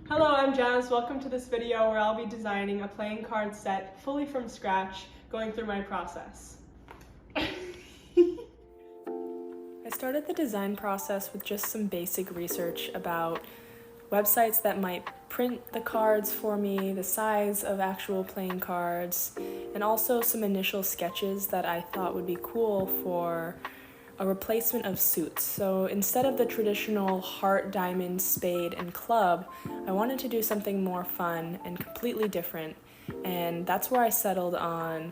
Hello, I'm Jazz. Welcome to this video where I'll be designing a playing card set fully from scratch, going through my process. I started the design process with just some basic research about websites that might print the cards for me, the size of actual playing cards, and also some initial sketches that I thought would be cool for a replacement of suits. So instead of the traditional heart, diamond, spade, and club, I wanted to do something more fun and completely different, and that's where I settled on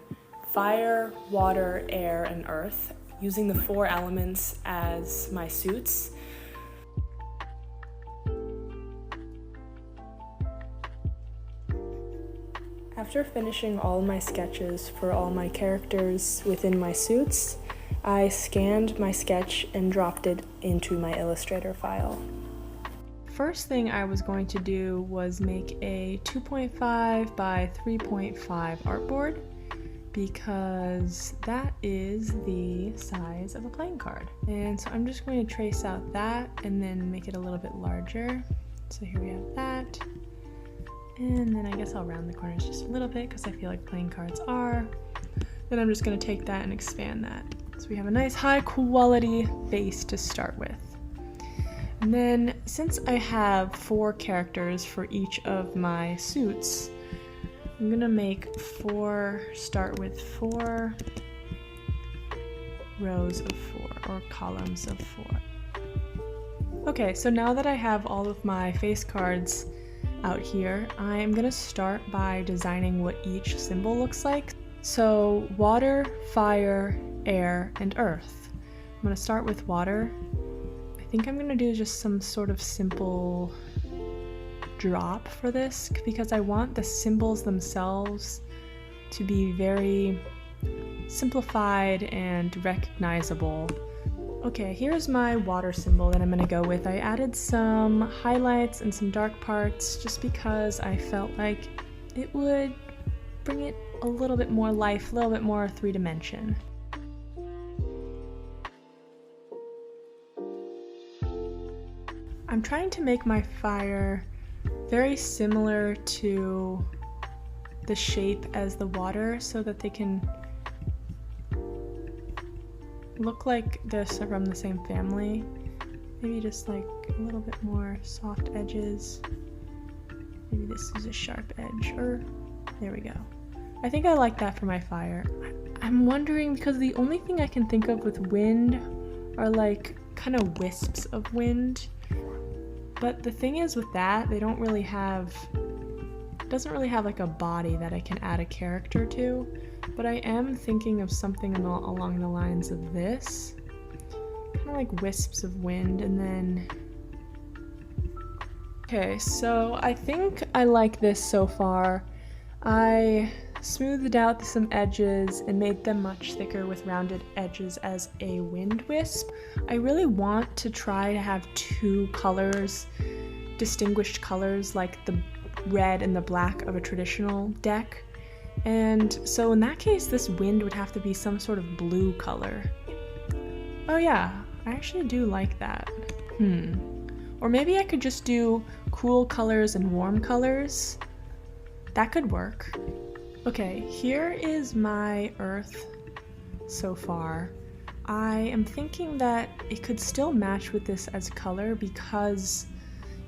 fire, water, air, and earth, using the 4 elements as my suits. After finishing all my sketches for all my characters within my suits, I scanned my sketch and dropped it into my Illustrator file. First thing I was going to do was make a 2.5 by 3.5 artboard, because that is the size of a playing card. And so I'm just going to trace out that and then make it a little bit larger. So here we have that. And then I guess I'll round the corners just a little bit because I feel like playing cards are. Then I'm just going to take that and expand that. So we have a nice high quality base to start with. And then since I have 4 characters for each of my suits, I'm going to start with 4 rows of 4 or columns of 4. Okay, so now that I have all of my face cards out here, I'm going to start by designing what each symbol looks like. So water, fire, air, and earth. I'm going to start with water. I think I'm going to do just some sort of simple drop for this because I want the symbols themselves to be very simplified and recognizable. Okay, here's my water symbol that I'm going to go with. I added some highlights and some dark parts just because I felt like it would bring it a little bit more life, a little bit more 3-dimension. I'm trying to make my fire very similar to the shape as the water so that they can look like they're from the same family. Maybe just like a little bit more soft edges. Maybe this is a sharp edge, or there we go. I think I like that for my fire. I'm wondering, because the only thing I can think of with wind are like kind of wisps of wind. But the thing is with that, it doesn't really have like a body that I can add a character to. But I am thinking of something along the lines of this. Kind of like wisps of wind, and then... Okay, so I think I like this so far. I smoothed out some edges and made them much thicker with rounded edges as a wind wisp. I really want to try to have 2 colors, distinguished colors, like the red and the black of a traditional deck. And so in that case, this wind would have to be some sort of blue color. Oh yeah, I actually do like that. Or maybe I could just do cool colors and warm colors. That could work. Okay, here is my earth so far. I am thinking that it could still match with this as color because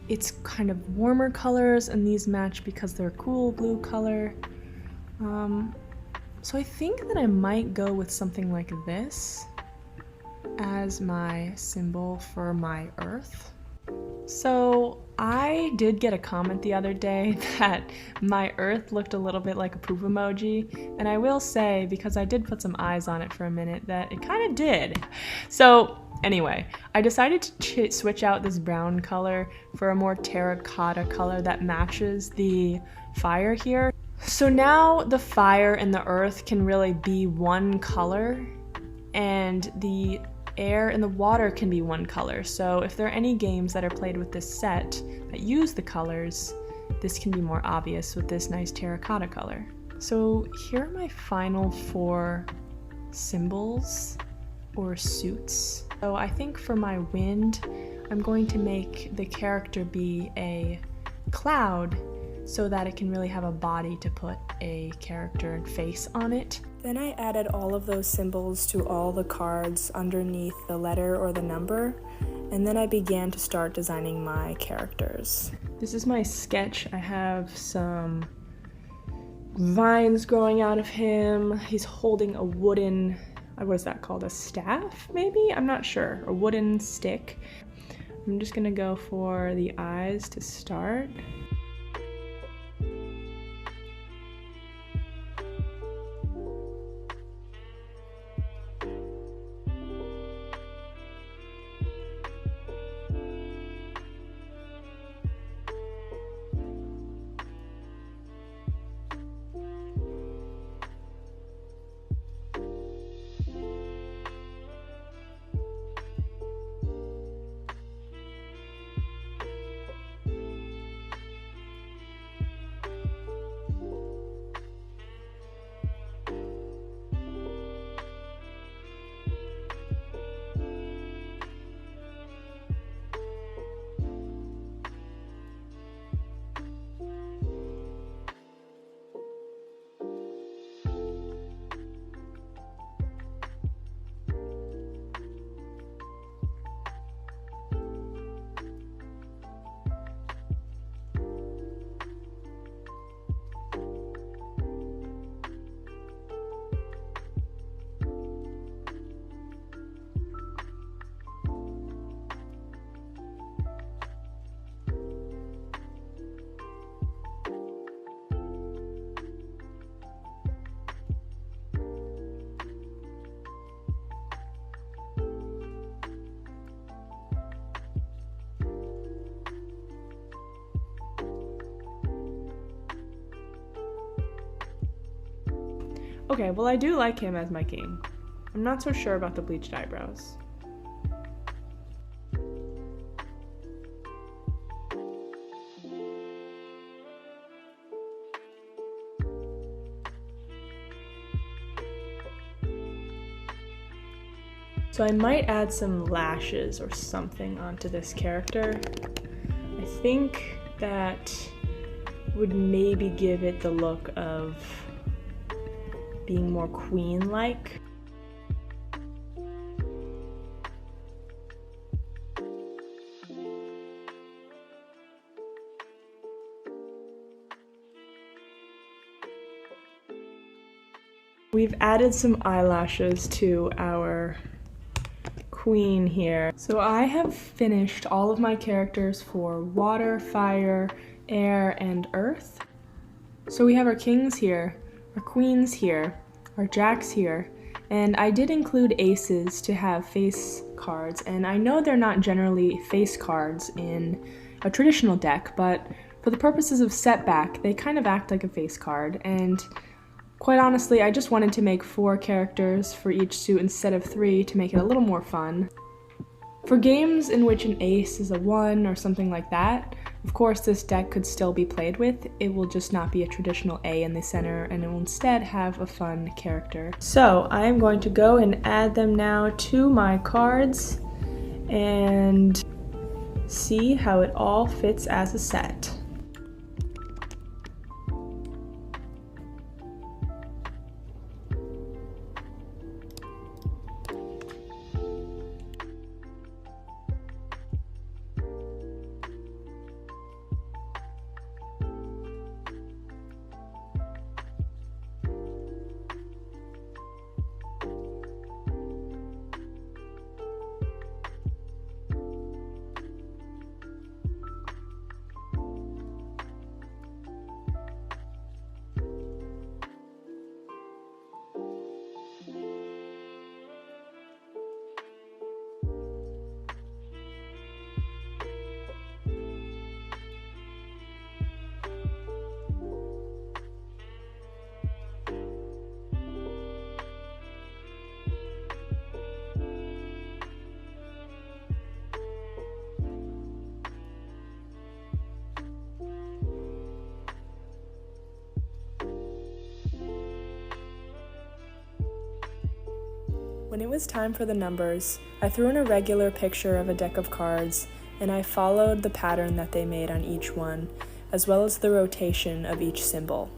it's kind of warmer colors, and these match because they're cool blue color. So I think that I might go with something like this as my symbol for my earth. So I did get a comment the other day that my earth looked a little bit like a poop emoji, and I will say, because I did put some eyes on it for a minute, that it kind of did. So anyway, I decided to switch out this brown color for a more terracotta color that matches the fire here. So now the fire and the earth can really be one color, and the air and the water can be one color. So if there are any games that are played with this set that use the colors, this can be more obvious with this nice terracotta color. So here are my final 4 symbols or suits. So I think for my wind, I'm going to make the character be a cloud so that it can really have a body to put a character and face on it. Then I added all of those symbols to all the cards underneath the letter or the number, and then I began to start designing my characters. This is my sketch. I have some vines growing out of him. He's holding a wooden, what is that called, a staff maybe? I'm not sure, a wooden stick. I'm just gonna go for the eyes to start. Okay, well I do like him as my king. I'm not so sure about the bleached eyebrows. So I might add some lashes or something onto this character. I think that would maybe give it the look of being more queen-like. We've added some eyelashes to our queen here. So I have finished all of my characters for water, fire, air, and earth. So we have our kings here, our queens here, our jacks here, and I did include aces to have face cards, and I know they're not generally face cards in a traditional deck, but for the purposes of setback, they kind of act like a face card, and quite honestly, I just wanted to make 4 characters for each suit instead of 3 to make it a little more fun. For games in which an ace is a 1 or something like that, of course this deck could still be played with. It will just not be a traditional A in the center, and it will instead have a fun character. So I am going to go and add them now to my cards and see how it all fits as a set. When it was time for the numbers, I threw in a regular picture of a deck of cards, and I followed the pattern that they made on each one, as well as the rotation of each symbol.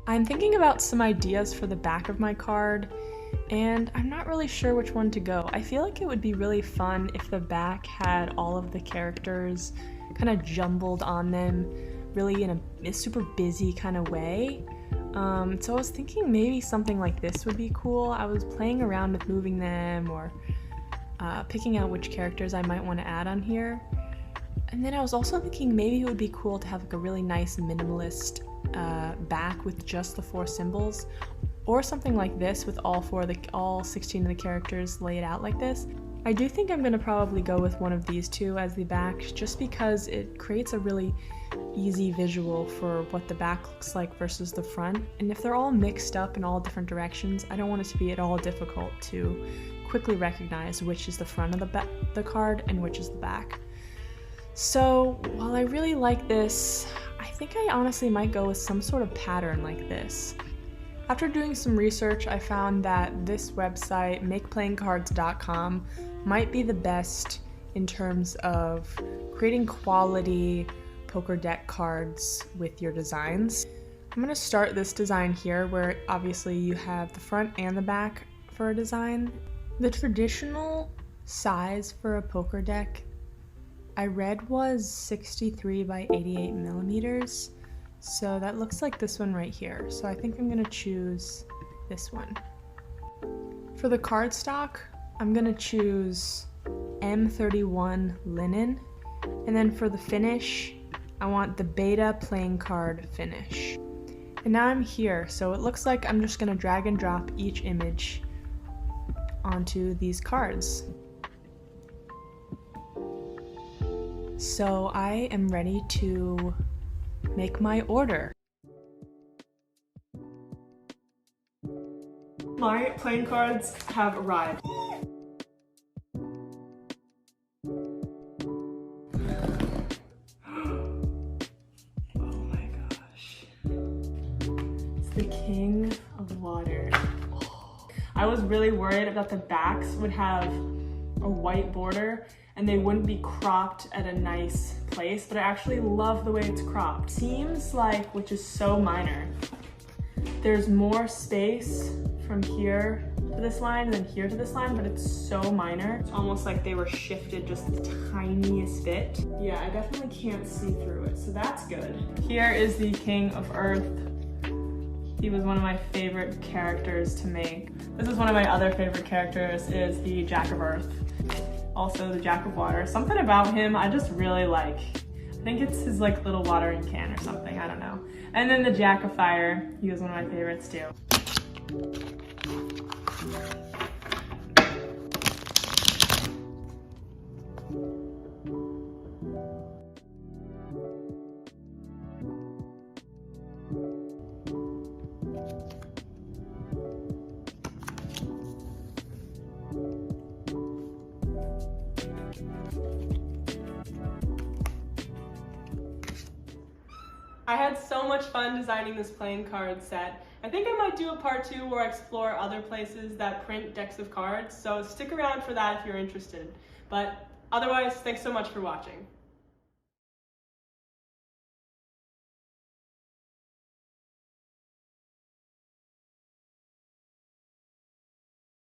I'm thinking about some ideas for the back of my card, and I'm not really sure which one to go. I feel like it would be really fun if the back had all of the characters kind of jumbled on them, really in a super busy kind of way. So I was thinking maybe something like this would be cool. I was playing around with moving them or picking out which characters I might want to add on here. And then I was also thinking maybe it would be cool to have like a really nice minimalist back with just the 4 symbols, or something like this with all 16 of the characters laid out like this. I do think I'm going to probably go with one of these two as the back, just because it creates a really easy visual for what the back looks like versus the front. And if they're all mixed up in all different directions, I don't want it to be at all difficult to quickly recognize which is the front of the card and which is the back. So while I really like this, I think I honestly might go with some sort of pattern like this. After doing some research, I found that this website, makeplayingcards.com, might be the best in terms of creating quality poker deck cards with your designs. I'm going to start this design here, where obviously you have the front and the back for a design. The traditional size for a poker deck I read was 63 by 88 millimeters, so that looks like this one right here. So I think I'm gonna choose this one. For the cardstock, I'm gonna choose M31 linen, and then for the finish, I want the Beta playing card finish. And now I'm here, so it looks like I'm just gonna drag and drop each image onto these cards. So I am ready to make my order. My playing cards have arrived. Oh my gosh. It's the King of Water. Oh. I was really worried that the backs would have a white border and they wouldn't be cropped at a nice place, but I actually love the way it's cropped. Seems like, which is so minor, there's more space from here to this line than here to this line, but it's so minor. It's almost like they were shifted just the tiniest bit. Yeah, I definitely can't see through it, so that's good. Here is the King of Earth. He was one of my favorite characters to make. This is one of my other favorite characters, is the Jack of Earth. Also the Jack of Water. Something about him I just really like. I think it's his like little watering can or something, I don't know. And then the Jack of Fire, he was one of my favorites too. I had so much fun designing this playing card set. I think I might do a part 2 where I explore other places that print decks of cards, so stick around for that if you're interested. But otherwise, thanks so much for watching.